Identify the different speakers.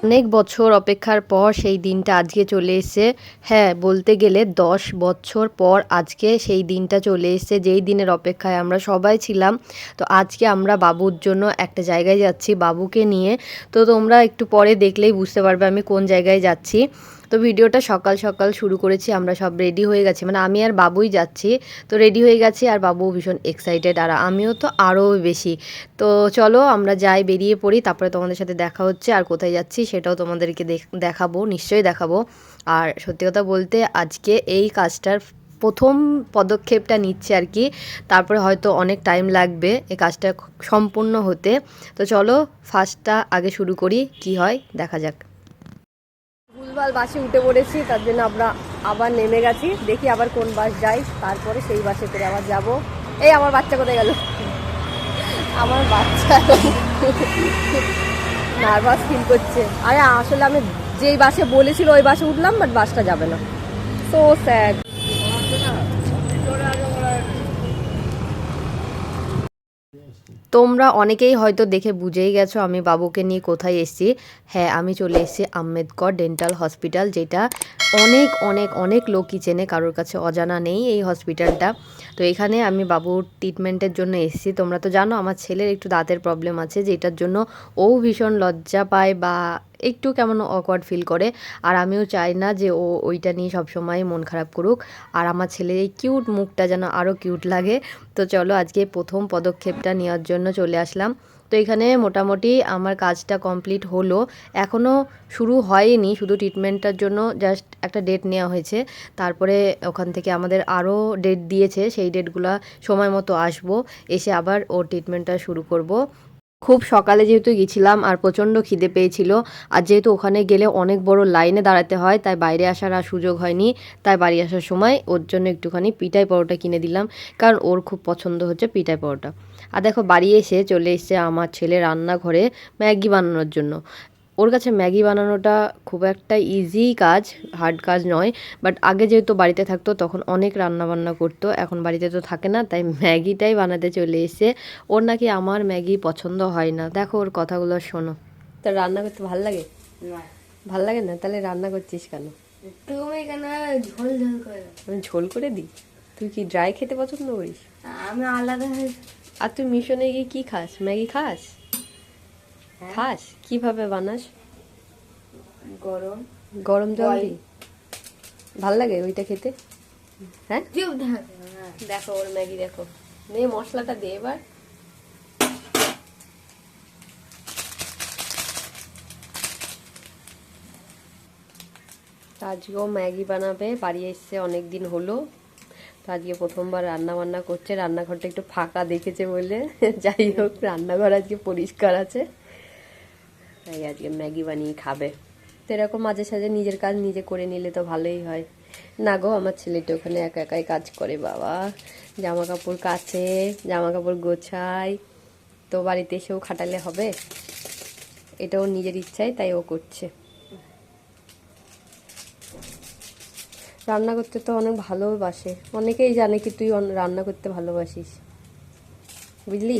Speaker 1: অনেক বছর অপেক্ষার পর সেই দিনটা আজকে চলে এসেছে। হ্যাঁ, বলতে গেলে 10 বছর পর আজকে সেই দিনটা চলে এসেছে যেই দিনের অপেক্ষায় আমরা সবাই ছিলাম। তো আজকে আমরা বাবুর জন্য একটা জায়গায় যাচ্ছি বাবুকে নিয়ে। তো তোমরা একটু পরে দেখলেই বুঝতে পারবে আমি কোন জায়গায় যাচ্ছি। তো ভিডিওটা সকাল সকাল শুরু করেছি, আমরা সব রেডি হয়ে গেছি, মানে আমি আর বাবুই যাচ্ছি। তো রেডি হয়ে গেছি আর বাবু ভীষণ এক্সাইটেড আর আমিও তো আরও বেশি। তো চলো আমরা যাই, বেরিয়ে পড়ি, তারপরে তোমাদের সাথে দেখা হচ্ছে। আর কোথায় যাচ্ছি সেটাও তোমাদেরকে দেখাবো, নিশ্চয়ই দেখাবো। আর সত্যি কথা বলতে আজকে এই কাজটার প্রথম পদক্ষেপটা নিচ্ছে আর কি, তারপরে হয়তো অনেক টাইম লাগবে এই কাজটা সম্পূর্ণ হতে। তো চলো ফার্স্টটা আগে শুরু করি, কি হয় দেখা যাক। ভুলভাল বাসে উঠে পড়েছি, তার জন্য আমরা আবার নেমে গেছি, দেখি আবার কোন বাস যাই, তারপরে সেই বাসে করে আবার যাব। এই আমার বাচ্চা কোথায় গেল? আমার বাচ্চা নার্ভাস ফিল করছে। আরে আসলে আমি যেই বাসে বলেছিল ওই বাসে উঠলাম, বাট বাসটা যাবে না। So sad. তোমরা অনেকেই হয়তো দেখে বুঝেই গেছো আমি বাবুকে নিয়ে কোথায় এসেছি। হ্যাঁ, আমি চলে এসেছি আম্বেদকর ডেন্টাল হসপিটাল, যেটা অনেক অনেক অনেক লোকই চেনে, কারোর কাছে অজানা নেই এই হসপিটালটা। তো এখানে আমি বাবুর ট্রিটমেন্টের জন্য এসেছি। তোমরা তো জানো আমার ছেলের একটু দাঁতের প্রবলেম আছে, যেটার জন্য ও ভীষণ লজ্জা পায় বা একটু কেমন অকওয়ার্ড ফিল করে। আর আমিও চাই না যে ও ওইটা নিয়ে সবসময় মন খারাপ করুক, আর আমার ছেলের এই কিউট মুখটা যেন আরও কিউট লাগে। তো চলো আজকে প্রথম পদক্ষেপটা নেওয়ার জন্য চলে আসলাম। তো এখানে মোটামুটি আমার কাজটা কমপ্লিট হলো, এখনও শুরু হয়নি, শুধু ট্রিটমেন্টটার জন্য জাস্ট একটা ডেট নেওয়া হয়েছে। তারপরে ওখান থেকে আমাদের আরও ডেট দিয়েছে, সেই ডেটগুলো সময় মতো আসবো, এসে আবার ওর ট্রিটমেন্টটা শুরু করব। খুব সকালে যেহেতু গেছিলাম আর প্রচণ্ড খিদে পেয়েছিল, আর যেহেতু ওখানে গেলে অনেক বড় লাইনে দাঁড়াতে হয়, তাই বাইরে আসার আর সুযোগ হয়নি। তাই বাড়ি আসার সময় ওর জন্য একটুখানি পিঠাই পরোটা কিনে দিলাম, কারণ ওর খুব পছন্দ হচ্ছে পিঠাই পরোটা। আর দেখো বাড়ি এসে চলে এসেছে আমার ছেলে রান্নাঘরে ম্যাগি বানানোর জন্য। ওর কাছে ম্যাগি বানানোটা খুব একটা ইজি কাজ, হার্ড কাজ নয়। বাট আগে যেহেতু বাড়িতে থাকতো তখন অনেক রান্নাবান্না করতো, এখন বাড়িতে তো থাকে না, তাই ম্যাগিটাই বানাতে চলে এসে। ওর নাকি আমার ম্যাগি পছন্দ হয় না, দেখো ওর কথাগুলো শোনো। তা রান্না করতে ভাল লাগে? ভাল লাগে না? তাহলে রান্না করছিস কেন?
Speaker 2: তুমি কেন ঝোল ঝোল করে?
Speaker 1: আমি ঝোল করে দিই? তুই কি ড্রাই খেতে পছন্দ করিস?
Speaker 2: আমি আলাদা।
Speaker 1: আর তুই মিশনে গিয়ে কি খাস? ম্যাগি খাস? খাস? কিভাবে বানাস?
Speaker 2: গরম
Speaker 1: গরম জল দি? ভাল লাগে ওইটা খেতে? হ্যাঁ দেখো ওর ম্যাগি, দেখো নে মশলাটা দে এবার। আজকেও ম্যাগি বানাবে, বাড়ি এসছে অনেক দিন হলো, তো আজকে প্রথমবার রান্না বান্না করছে। রান্নাঘরটা একটু ফাঁকা দেখেছে বলে, যাই হোক রান্নাঘর আজকে পরিষ্কার আছে, তাই আজকে ম্যাগি বানিয়ে খাবে। তো এরকম মাঝে সাঝে নিজের কাজ নিজে করে নিলে তো ভালোই হয়। না গো, আমার ছেলেটা ওখানে একা একাই কাজ করে বাবা, জামা কাপড় কাচে, জামা কাপড় গোছায়। তো বাড়িতে এসেও খাটালে হবে, এটা ওর নিজের ইচ্ছাই, তাই ও করছে। রান্না করতে তো অনেক ভালোবাসে, অনেকেই জানে কি তুই রান্না করতে ভালোবাসিস, বুঝলি?